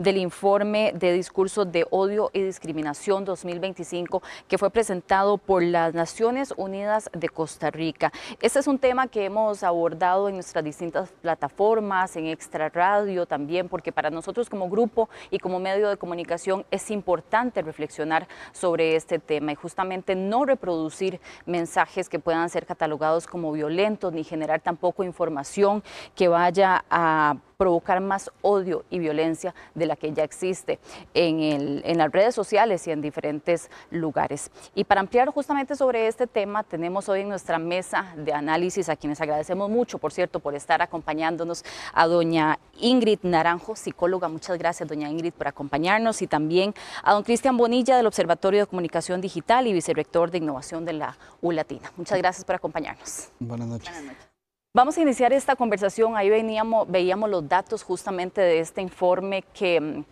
del informe de discurso de odio y discriminación 2025 que fue presentado por las Naciones Unidas de Costa Rica. Este es un tema que hemos abordado en nuestras distintas plataformas, en Extra Radio también, porque para nosotros como grupo y como medio de comunicación es importante reflexionar sobre este tema y justamente no reproducir mensajes que puedan ser catalogados como violentos ni generar tampoco información que vaya a provocar más odio y violencia de la que ya existe en las redes sociales y en diferentes lugares. Y para ampliar justamente sobre este tema, tenemos hoy en nuestra mesa de análisis, a quienes agradecemos mucho, por cierto, por estar acompañándonos, a doña Ingrid Naranjo, psicóloga. Muchas gracias, doña Ingrid, por acompañarnos, y también a don Cristian Bonilla, del Observatorio de Comunicación Digital y vicerrector de Innovación de la ULatina. Muchas gracias por acompañarnos. Buenas noches. Buenas noches. Vamos a iniciar esta conversación. Ahí veíamos los datos justamente de este informe que,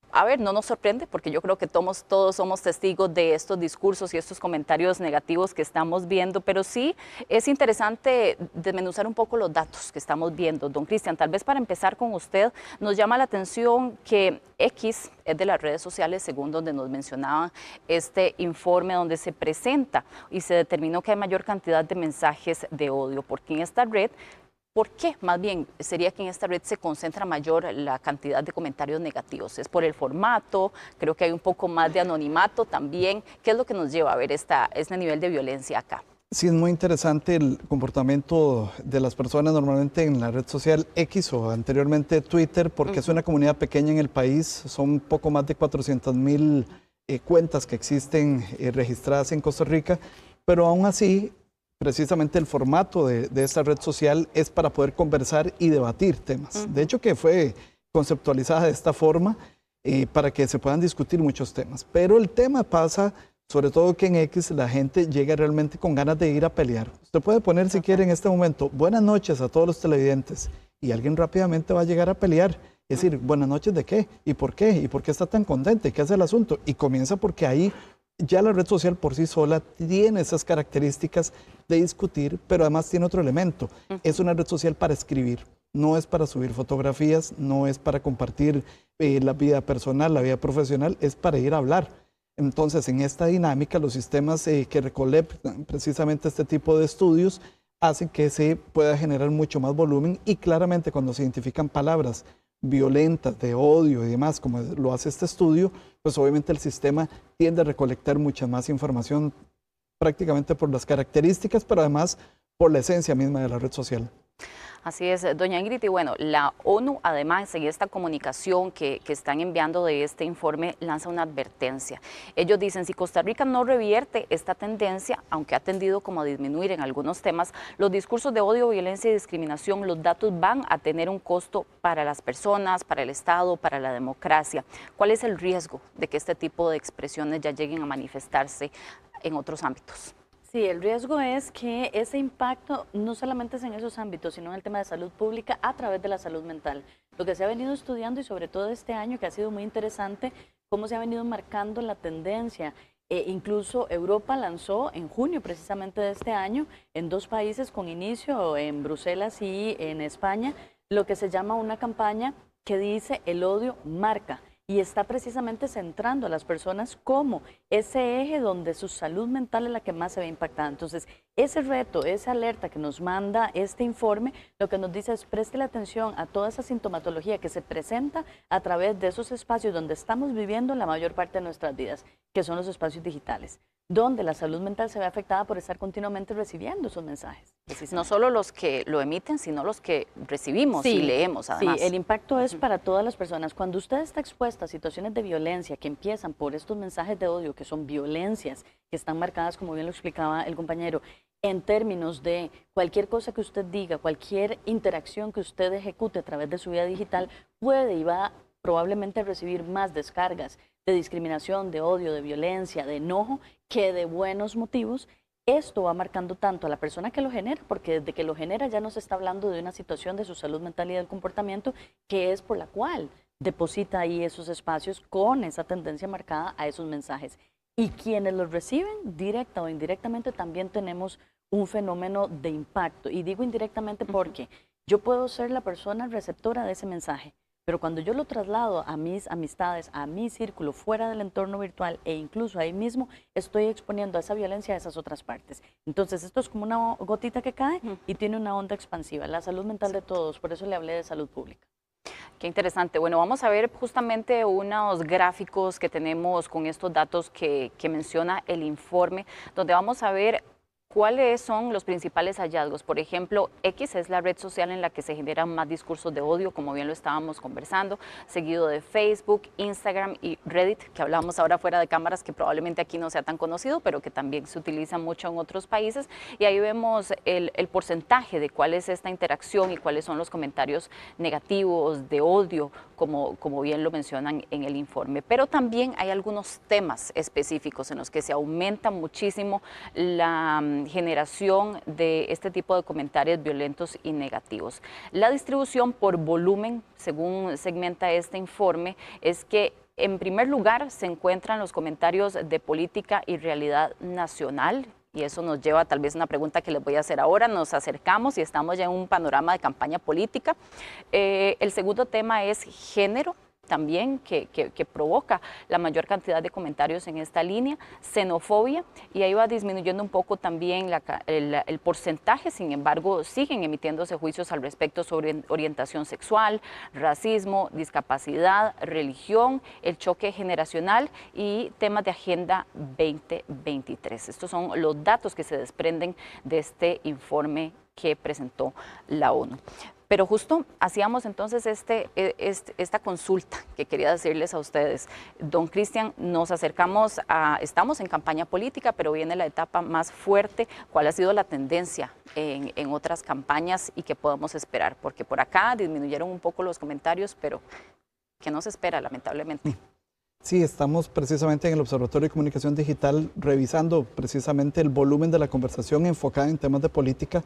a ver, no nos sorprende porque yo creo que todos somos testigos de estos discursos y estos comentarios negativos que estamos viendo, pero sí es interesante desmenuzar un poco los datos que estamos viendo. Don Cristian, tal vez para empezar con usted, nos llama la atención que X es de las redes sociales, según donde nos mencionaban este informe, donde se presenta y se determinó que hay mayor cantidad de mensajes de odio, porque en esta red, ¿por qué? Más bien, sería que en esta red se concentra mayor la cantidad de comentarios negativos. ¿Es por el formato? Creo que hay un poco más de anonimato también. ¿Qué es lo que nos lleva a ver este nivel de violencia acá? Sí, es muy interesante el comportamiento de las personas normalmente en la red social X o anteriormente Twitter, porque es una comunidad pequeña en el país. Son poco más de 400,000 cuentas que existen registradas en Costa Rica, pero aún así, precisamente el formato de esta red social es para poder conversar y debatir temas. De hecho, que fue conceptualizada de esta forma para que se puedan discutir muchos temas. Pero el tema pasa, sobre todo que en X la gente llega realmente con ganas de ir a pelear. Usted puede poner, si quiere, en este momento, buenas noches a todos los televidentes, y alguien rápidamente va a llegar a pelear. Es decir, buenas noches ¿de qué? ¿Y por qué? ¿Y por qué está tan contento? ¿Qué hace el asunto? Y comienza porque ahí ya la red social por sí sola tiene esas características de discutir, pero además tiene otro elemento. Es una red social para escribir, no es para subir fotografías, no es para compartir la vida personal, la vida profesional, es para ir a hablar. Entonces, en esta dinámica, los sistemas que recolectan precisamente este tipo de estudios hacen que se pueda generar mucho más volumen, y claramente cuando se identifican palabras violentas, de odio y demás, como lo hace este estudio, pues obviamente el sistema tiende a recolectar mucha más información, prácticamente por las características, pero además por la esencia misma de la red social. Así es, doña Ingrid, y bueno, la ONU además en esta comunicación que están enviando de este informe lanza una advertencia. Ellos dicen, si Costa Rica no revierte esta tendencia, aunque ha tendido como a disminuir en algunos temas, los discursos de odio, violencia y discriminación, los datos van a tener un costo para las personas, para el Estado, para la democracia. ¿Cuál es el riesgo de que este tipo de expresiones ya lleguen a manifestarse en otros ámbitos? Sí, el riesgo es que ese impacto no solamente es en esos ámbitos, sino en el tema de salud pública a través de la salud mental. Lo que se ha venido estudiando, y sobre todo este año, que ha sido muy interesante, cómo se ha venido marcando la tendencia. Incluso Europa lanzó en junio precisamente de este año, en 2 países con inicio, en Bruselas y en España, lo que se llama una campaña que dice el odio marca. Y está precisamente centrando a las personas como ese eje donde su salud mental es la que más se ve impactada. Entonces, ese reto, esa alerta que nos manda este informe, lo que nos dice es preste la atención a toda esa sintomatología que se presenta a través de esos espacios donde estamos viviendo la mayor parte de nuestras vidas, que son los espacios digitales, donde la salud mental se ve afectada por estar continuamente recibiendo esos mensajes. No solo los que lo emiten, sino los que recibimos y leemos además. Sí, el impacto es para todas las personas. Cuando usted está expuesta a situaciones de violencia que empiezan por estos mensajes de odio, que son violencias, que están marcadas, como bien lo explicaba el compañero, en términos de cualquier cosa que usted diga, cualquier interacción que usted ejecute a través de su vida digital, puede y va probablemente a recibir más descargas de discriminación, de odio, de violencia, de enojo, que de buenos motivos. Esto va marcando tanto a la persona que lo genera, porque desde que lo genera ya no se está hablando de una situación de su salud mental y del comportamiento, que es por la cual deposita ahí esos espacios con esa tendencia marcada a esos mensajes. Y quienes los reciben, directa o indirectamente, también tenemos un fenómeno de impacto. Y digo indirectamente porque yo puedo ser la persona receptora de ese mensaje, Pero cuando yo lo traslado a mis amistades, a mi círculo, fuera del entorno virtual e incluso ahí mismo, estoy exponiendo a esa violencia a esas otras partes. Entonces, esto es como una gotita que cae y tiene una onda expansiva. La salud mental de todos, por eso le hablé de salud pública. Qué interesante. Bueno, vamos a ver justamente unos gráficos que tenemos con estos datos que menciona el informe, donde vamos a ver cuáles son los principales hallazgos. Por ejemplo, X es la red social en la que se generan más discursos de odio, como bien lo estábamos conversando, seguido de Facebook, Instagram y Reddit, que hablábamos ahora fuera de cámaras, que probablemente aquí no sea tan conocido, pero que también se utiliza mucho en otros países. Y ahí vemos el porcentaje de cuál es esta interacción y cuáles son los comentarios negativos, de odio, como bien lo mencionan en el informe. Pero también hay algunos temas específicos en los que se aumenta muchísimo la generación de este tipo de comentarios violentos y negativos. La distribución por volumen, según segmenta este informe, es que en primer lugar se encuentran los comentarios de política y realidad nacional. Y eso nos lleva tal vez a una pregunta que les voy a hacer ahora. Nos acercamos y estamos ya en un panorama de campaña política. El segundo tema es género, también que provoca la mayor cantidad de comentarios en esta línea, xenofobia, y ahí va disminuyendo un poco también el porcentaje. Sin embargo, siguen emitiéndose juicios al respecto sobre orientación sexual, racismo, discapacidad, religión, el choque generacional y temas de Agenda 2023. Estos son los datos que se desprenden de este informe que presentó la ONU. Pero justo hacíamos entonces esta consulta que quería decirles a ustedes. Don Cristian, nos acercamos estamos en campaña política, pero viene la etapa más fuerte. ¿Cuál ha sido la tendencia en otras campañas y qué podemos esperar? Porque por acá disminuyeron un poco los comentarios, pero ¿qué nos espera, lamentablemente? Sí, estamos precisamente en el Observatorio de Comunicación Digital revisando precisamente el volumen de la conversación enfocada en temas de política.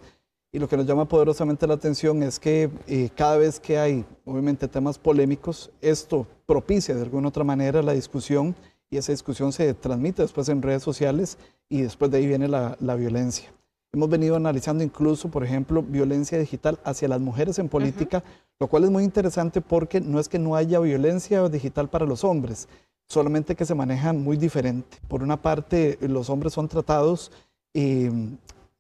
Y lo que nos llama poderosamente la atención es que cada vez que hay, obviamente, temas polémicos, esto propicia de alguna otra manera la discusión y esa discusión se transmite después en redes sociales y después de ahí viene la violencia. Hemos venido analizando incluso, por ejemplo, violencia digital hacia las mujeres en política, lo cual es muy interesante porque no es que no haya violencia digital para los hombres, solamente que se manejan muy diferente. Por una parte, los hombres son tratados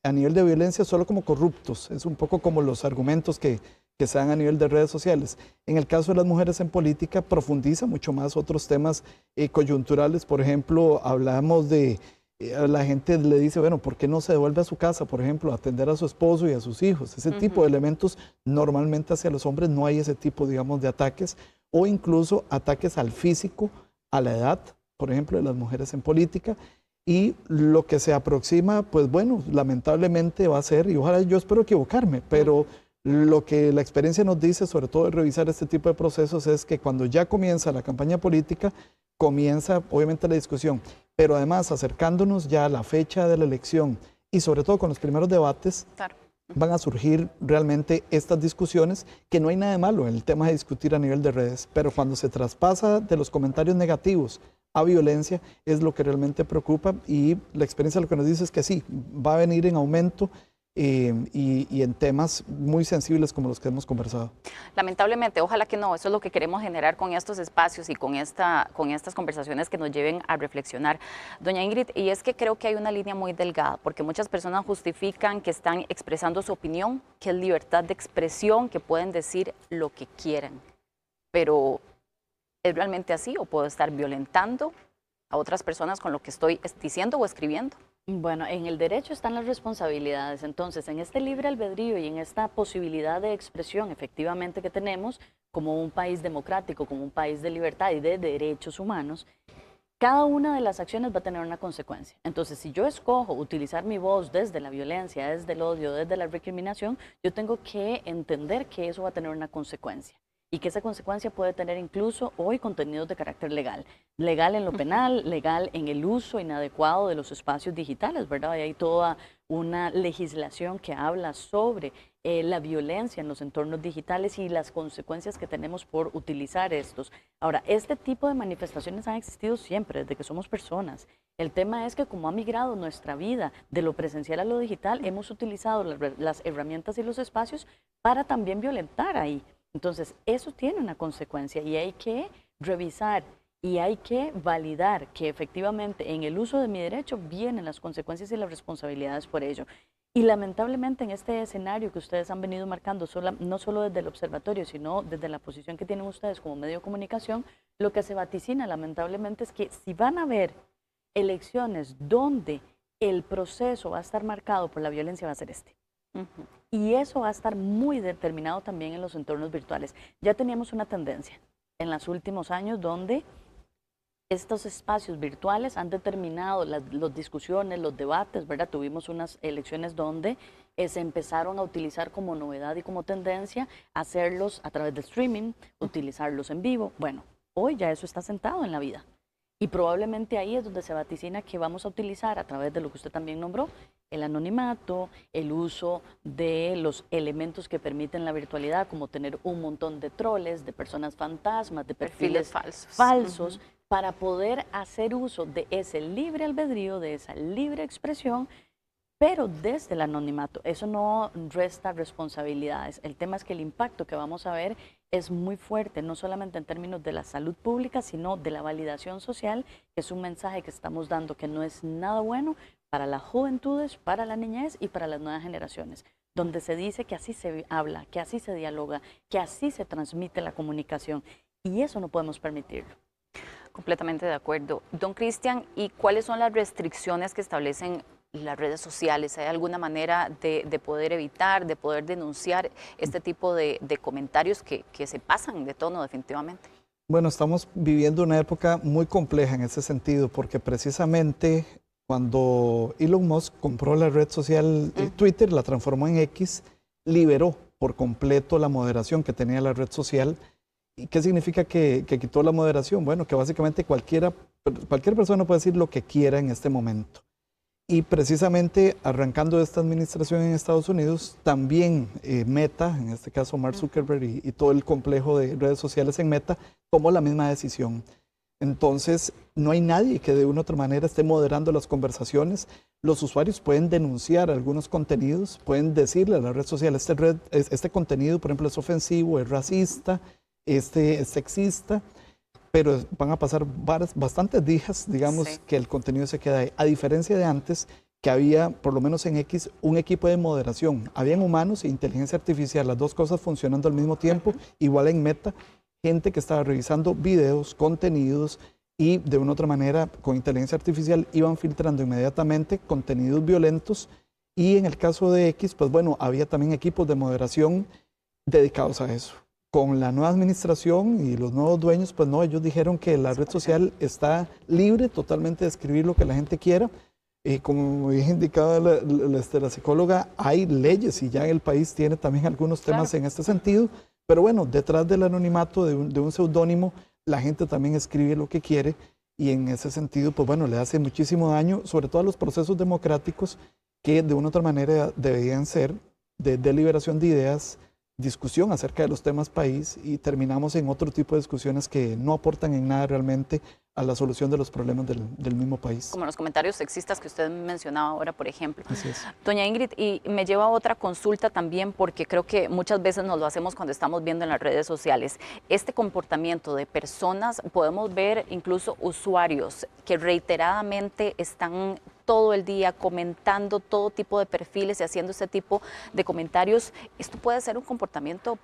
a nivel de violencia solo como corruptos, es un poco como los argumentos que se dan a nivel de redes sociales. En el caso de las mujeres en política profundiza mucho más otros temas coyunturales. Por ejemplo, hablamos de, la gente le dice, bueno, ¿por qué no se devuelve a su casa, por ejemplo, a atender a su esposo y a sus hijos? Ese tipo de elementos, normalmente hacia los hombres no hay ese tipo, digamos, de ataques, o incluso ataques al físico, a la edad, por ejemplo, de las mujeres en política. Y lo que se aproxima, pues bueno, lamentablemente va a ser, y ojalá, yo espero equivocarme, pero lo que la experiencia nos dice, sobre todo de revisar este tipo de procesos, es que cuando ya comienza la campaña política, comienza obviamente la discusión, pero además acercándonos ya a la fecha de la elección y sobre todo con los primeros debates, claro, van a surgir realmente estas discusiones, que no hay nada de malo en el tema de discutir a nivel de redes, pero cuando se traspasa de los comentarios negativos a violencia es lo que realmente preocupa, y la experiencia lo que nos dice es que sí, va a venir en aumento y en temas muy sensibles como los que hemos conversado. Lamentablemente, ojalá que no, eso es lo que queremos generar con estos espacios y con estas conversaciones que nos lleven a reflexionar. Doña Ingrid, y es que creo que hay una línea muy delgada, porque muchas personas justifican que están expresando su opinión, que es libertad de expresión, que pueden decir lo que quieran, pero ¿es realmente así o puedo estar violentando a otras personas con lo que estoy diciendo o escribiendo? Bueno, en el derecho están las responsabilidades. Entonces, en este libre albedrío y en esta posibilidad de expresión efectivamente que tenemos como un país democrático, como un país de libertad y de derechos humanos, cada una de las acciones va a tener una consecuencia. Entonces, si yo escojo utilizar mi voz desde la violencia, desde el odio, desde la recriminación, yo tengo que entender que eso va a tener una consecuencia. Y que esa consecuencia puede tener incluso hoy contenidos de carácter legal. Legal en lo penal, legal en el uso inadecuado de los espacios digitales, ¿verdad? Y hay toda una legislación que habla sobre la violencia en los entornos digitales y las consecuencias que tenemos por utilizar estos. Ahora, este tipo de manifestaciones han existido siempre, desde que somos personas. El tema es que como ha migrado nuestra vida de lo presencial a lo digital, hemos utilizado las herramientas y los espacios para también violentar ahí. Entonces, eso tiene una consecuencia y hay que revisar y hay que validar que efectivamente en el uso de mi derecho vienen las consecuencias y las responsabilidades por ello. Y lamentablemente en este escenario que ustedes han venido marcando, no solo desde el observatorio, sino desde la posición que tienen ustedes como medio de comunicación, lo que se vaticina lamentablemente es que si van a haber elecciones donde el proceso va a estar marcado por la violencia, va a ser este. Y eso va a estar muy determinado también en los entornos virtuales. Ya teníamos una tendencia en los últimos años donde estos espacios virtuales han determinado las discusiones, los debates, ¿verdad? Tuvimos unas elecciones donde se empezaron a utilizar como novedad y como tendencia hacerlos a través de streaming, utilizarlos en vivo. Bueno, hoy ya eso está sentado en la vida. Y probablemente ahí es donde se vaticina que vamos a utilizar a través de lo que usted también nombró, el anonimato, el uso de los elementos que permiten la virtualidad, como tener un montón de troles, de personas fantasmas, de perfiles falsos, para poder hacer uso de ese libre albedrío, de esa libre expresión, pero desde el anonimato. Eso no resta responsabilidades. El tema es que el impacto que vamos a ver es muy fuerte, no solamente en términos de la salud pública, sino de la validación social, que es un mensaje que estamos dando que no es nada bueno para las juventudes, para la niñez y para las nuevas generaciones, donde se dice que así se habla, que así se dialoga, que así se transmite la comunicación, y eso no podemos permitirlo. Completamente de acuerdo. Don Cristian, ¿y cuáles son las restricciones que establecen las redes sociales? ¿Hay alguna manera de poder evitar, de poder denunciar este tipo de comentarios que se pasan de tono definitivamente? Bueno, estamos viviendo una época muy compleja en ese sentido, porque precisamente cuando Elon Musk compró la red social Twitter, la transformó en X, liberó por completo la moderación que tenía la red social. ¿Y qué significa que quitó la moderación? Bueno, que básicamente cualquier persona puede decir lo que quiera en este momento. Y precisamente arrancando esta administración en Estados Unidos, también Meta, en este caso Mark Zuckerberg y todo el complejo de redes sociales en Meta, tomó la misma decisión. Entonces, no hay nadie que de una u otra manera esté moderando las conversaciones. Los usuarios pueden denunciar algunos contenidos, pueden decirle a la red social, este contenido, por ejemplo, es ofensivo, es racista, es sexista, pero van a pasar bastantes días, digamos, sí, que el contenido se queda ahí. A diferencia de antes, que había, por lo menos en X, un equipo de moderación. Habían humanos e inteligencia artificial, las dos cosas funcionando al mismo tiempo. Igual en Meta, gente que estaba revisando videos, contenidos, y de una u otra manera, con inteligencia artificial, iban filtrando inmediatamente contenidos violentos. Y en el caso de X, pues bueno, había también equipos de moderación dedicados a eso. Con la nueva administración y los nuevos dueños, pues no, ellos dijeron que la red social está libre totalmente de escribir lo que la gente quiera. Como dije, indicaba la psicóloga, hay leyes y ya el país tiene también algunos temas en este sentido. Pero bueno, detrás del anonimato de un seudónimo, la gente también escribe lo que quiere y en ese sentido, pues bueno, le hace muchísimo daño, sobre todo a los procesos democráticos que de una u otra manera deberían ser de deliberación de ideas, discusión acerca de los temas país, y terminamos en otro tipo de discusiones que no aportan en nada realmente a la solución de los problemas del mismo país. Como los comentarios sexistas que usted mencionaba ahora, por ejemplo. Así es. Doña Ingrid, y me lleva a otra consulta también, porque creo que muchas veces nos lo hacemos cuando estamos viendo en las redes sociales. Este comportamiento de personas, podemos ver incluso usuarios que reiteradamente están todo el día comentando todo tipo de perfiles y haciendo este tipo de comentarios. Esto puede ser un comportamiento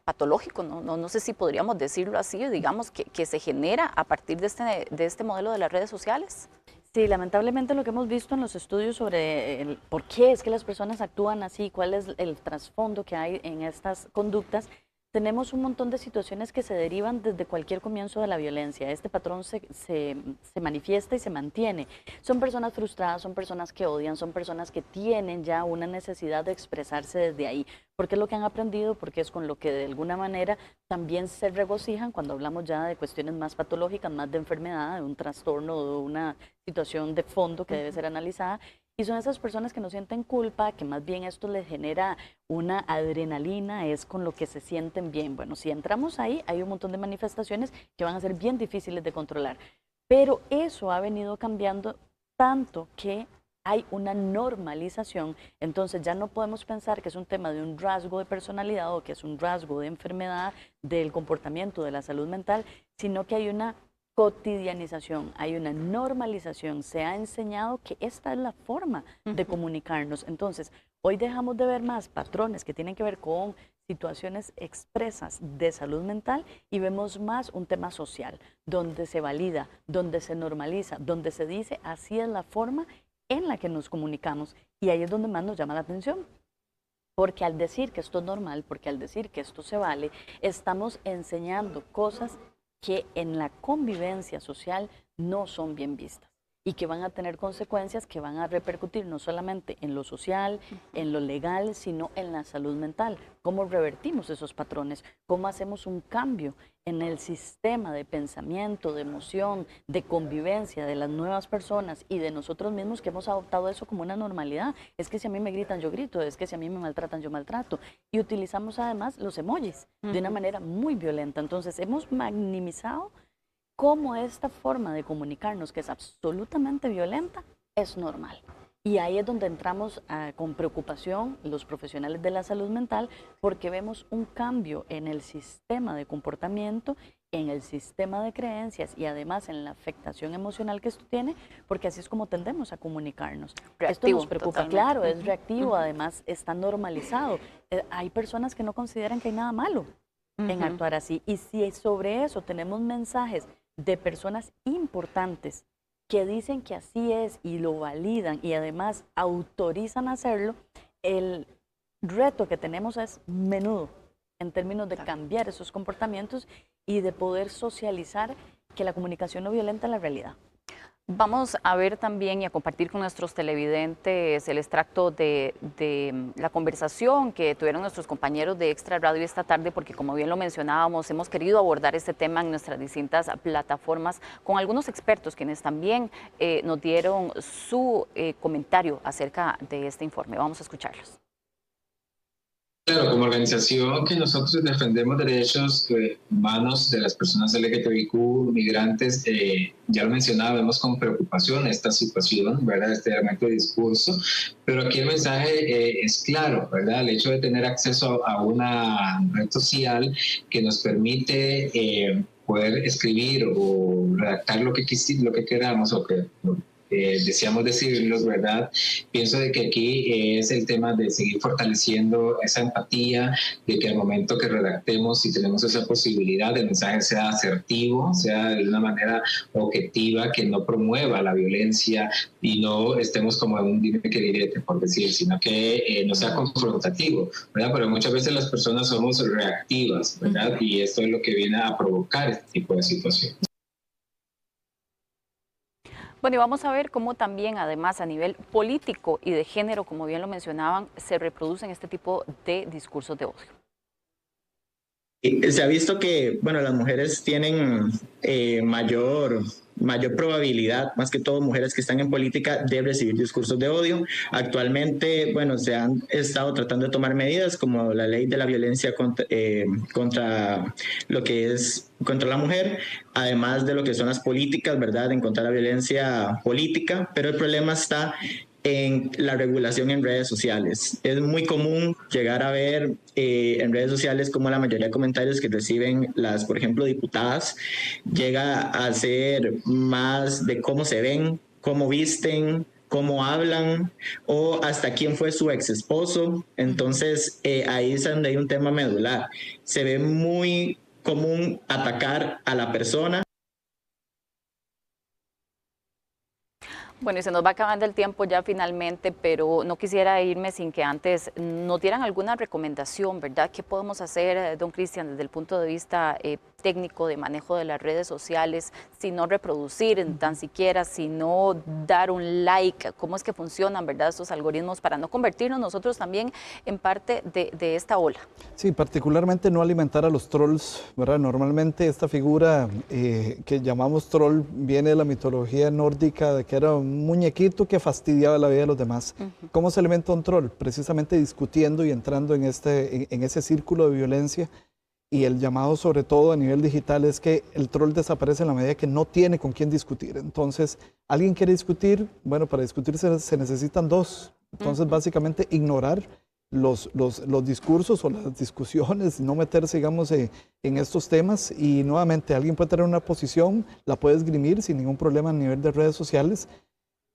patológico, no sé si podríamos decirlo así, digamos, que se genera a partir de este modelo de las redes sociales. Sí, lamentablemente lo que hemos visto en los estudios sobre por qué es que las personas actúan así, cuál es el trasfondo que hay en estas conductas, tenemos un montón de situaciones que se derivan desde cualquier comienzo de la violencia. Este patrón se manifiesta y se mantiene. Son personas frustradas, son personas que odian, son personas que tienen ya una necesidad de expresarse desde ahí, porque es lo que han aprendido, porque es con lo que de alguna manera también se regocijan cuando hablamos ya de cuestiones más patológicas, más de enfermedad, de un trastorno, de una situación de fondo que debe ser analizada. Y son esas personas que no sienten culpa, que más bien esto les genera una adrenalina, es con lo que se sienten bien. Bueno, si entramos ahí, hay un montón de manifestaciones que van a ser bien difíciles de controlar. Pero eso ha venido cambiando tanto que hay una normalización, entonces ya no podemos pensar que es un tema de un rasgo de personalidad o que es un rasgo de enfermedad del comportamiento de la salud mental, sino que hay una cotidianización, hay una normalización, se ha enseñado que esta es la forma de comunicarnos. Entonces, hoy dejamos de ver más patrones que tienen que ver con situaciones expresas de salud mental y vemos más un tema social, donde se valida, donde se normaliza, donde se dice así es la forma en la que nos comunicamos. Y ahí es donde más nos llama la atención. Porque al decir que esto es normal, porque al decir que esto se vale, estamos enseñando cosas que en la convivencia social no son bien vistas y que van a tener consecuencias que van a repercutir no solamente en lo social, en lo legal, sino en la salud mental. ¿Cómo revertimos esos patrones? ¿Cómo hacemos un cambio en el sistema de pensamiento, de emoción, de convivencia de las nuevas personas y de nosotros mismos que hemos adoptado eso como una normalidad? Es que si a mí me gritan, yo grito, es que si a mí me maltratan, yo maltrato. Y utilizamos además los emojis de una manera muy violenta. Entonces hemos maximizado cómo esta forma de comunicarnos, que es absolutamente violenta, es normal. Y ahí es donde entramos con preocupación los profesionales de la salud mental, porque vemos un cambio en el sistema de comportamiento, en el sistema de creencias y además en la afectación emocional que esto tiene, porque así es como tendemos a comunicarnos. Reactivo, esto nos preocupa, totalmente. claro, es reactivo, además está normalizado. Hay personas que no consideran que hay nada malo en actuar así. Y si sobre eso tenemos mensajes de personas importantes que dicen que así es y lo validan y además autorizan hacerlo, el reto que tenemos es menudo en términos de cambiar esos comportamientos y de poder socializar que la comunicación no violenta la realidad. Vamos a ver también y a compartir con nuestros televidentes el extracto de la conversación que tuvieron nuestros compañeros de Extra Radio esta tarde, porque como bien lo mencionábamos, hemos querido abordar este tema en nuestras distintas plataformas con algunos expertos quienes también nos dieron su comentario acerca de este informe. Vamos a escucharlos. Claro, como organización que nosotros defendemos derechos humanos de las personas LGTBIQ, migrantes, ya lo mencionaba, vemos con preocupación esta situación, ¿verdad? Este aumento de discurso, pero aquí el mensaje es claro, ¿verdad? El hecho de tener acceso a una red social que nos permite poder escribir o redactar lo que queramos o que deseamos decirlos, ¿verdad? Pienso de que aquí es el tema de seguir fortaleciendo esa empatía, de que al momento que redactemos, si tenemos esa posibilidad, el mensaje sea asertivo, sea de una manera objetiva, que no promueva la violencia y no estemos como en un dime que direte, por decir, sino que no sea confrontativo, ¿verdad? Pero muchas veces las personas somos reactivas, ¿verdad? Y esto es lo que viene a provocar este tipo de situaciones. Bueno, y vamos a ver cómo también, además, a nivel político y de género, como bien lo mencionaban, se reproducen este tipo de discursos de odio. Se ha visto que, bueno, las mujeres tienen mayor probabilidad, más que todo mujeres que están en política, de recibir discursos de odio. Actualmente, bueno, se han estado tratando de tomar medidas como la ley de la violencia contra lo que es contra la mujer, además de lo que son las políticas, ¿verdad?, en contra la violencia política, pero el problema está en la regulación en redes sociales. Es muy común llegar a ver en redes sociales como la mayoría de comentarios que reciben las, por ejemplo, diputadas, llega a ser más de cómo se ven, cómo visten, cómo hablan o hasta quién fue su ex esposo. Entonces ahí es donde hay un tema medular. Se ve muy común atacar a la persona. Bueno, y se nos va acabando el tiempo ya finalmente, pero no quisiera irme sin que antes nos dieran alguna recomendación, ¿verdad? ¿Qué podemos hacer, don Cristian, desde el punto de vista técnico de manejo de las redes sociales, si no reproducir tan siquiera, si no dar un like? ¿Cómo es que funcionan, verdad, estos algoritmos para no convertirnos nosotros también en parte de esta ola? Sí, particularmente no alimentar a los trolls, ¿verdad? Normalmente esta figura que llamamos troll viene de la mitología nórdica, de que era un muñequito que fastidiaba la vida de los demás. ¿Cómo se alimenta un troll? Precisamente discutiendo y entrando en ese círculo de violencia Y el llamado, sobre todo a nivel digital, es que el troll desaparece en la medida que no tiene con quién discutir. Entonces, alguien quiere discutir, bueno, para discutir se necesitan dos. Entonces, básicamente, ignorar los discursos o las discusiones, no meterse, digamos, en estos temas. Y nuevamente, alguien puede tener una posición, la puede esgrimir sin ningún problema a nivel de redes sociales,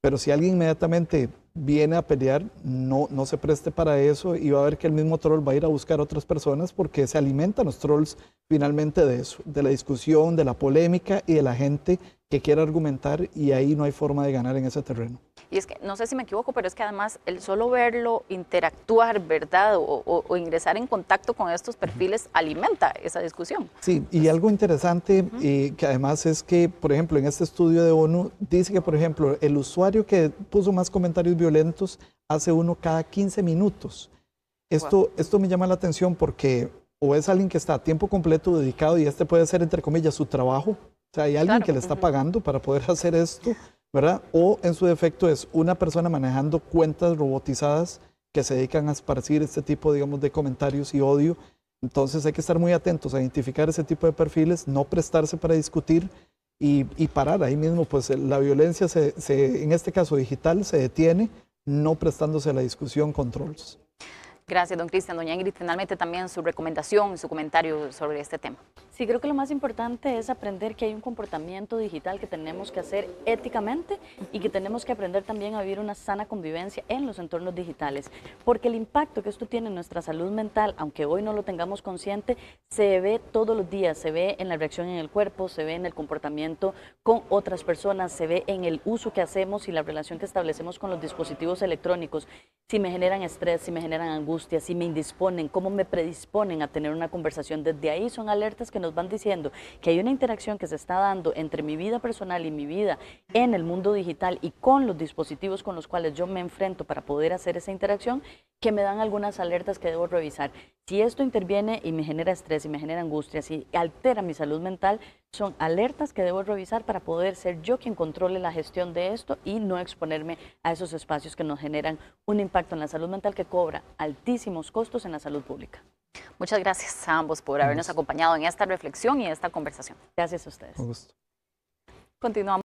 pero si alguien inmediatamente viene a pelear, no se preste para eso y va a ver que el mismo troll va a ir a buscar a otras personas porque se alimentan los trolls finalmente de eso, de la discusión, de la polémica y de la gente que quiere argumentar, y ahí no hay forma de ganar en ese terreno. Y es que, no sé si me equivoco, pero es que además el solo verlo interactuar, ¿verdad? O ingresar en contacto con estos perfiles alimenta esa discusión. Sí, y algo interesante que además es que, por ejemplo, en este estudio de ONU dice que, por ejemplo, el usuario que puso más comentarios violentos hace uno cada 15 minutos. Esto me llama la atención porque o es alguien que está a tiempo completo dedicado y este puede ser, entre comillas, su trabajo. O sea, hay alguien que le está pagando para poder hacer esto, ¿verdad? O en su defecto es una persona manejando cuentas robotizadas que se dedican a esparcir este tipo, digamos, de comentarios y odio. Entonces hay que estar muy atentos a identificar ese tipo de perfiles, no prestarse para discutir y parar ahí mismo, pues la violencia en este caso digital se detiene, no prestándose a la discusión con trolls. Gracias, don Cristian. Doña Ingrid, finalmente también su recomendación, su comentario sobre este tema. Sí, creo que lo más importante es aprender que hay un comportamiento digital que tenemos que hacer éticamente y que tenemos que aprender también a vivir una sana convivencia en los entornos digitales, porque el impacto que esto tiene en nuestra salud mental, aunque hoy no lo tengamos consciente, se ve todos los días, se ve en la reacción en el cuerpo, se ve en el comportamiento con otras personas, se ve en el uso que hacemos y la relación que establecemos con los dispositivos electrónicos, si me generan estrés, si me generan angustia, si me indisponen, cómo me predisponen a tener una conversación. Desde ahí son alertas que nos van diciendo que hay una interacción que se está dando entre mi vida personal y mi vida en el mundo digital y con los dispositivos con los cuales yo me enfrento para poder hacer esa interacción, que me dan algunas alertas que debo revisar. Si esto interviene y me genera estrés y me genera angustia, si altera mi salud mental, son alertas que debo revisar para poder ser yo quien controle la gestión de esto y no exponerme a esos espacios que nos generan un impacto en la salud mental que cobra altísimos costos en la salud pública. Muchas gracias a ambos por habernos acompañado en esta reflexión y esta conversación. Gracias a ustedes. Un gusto. Continuamos.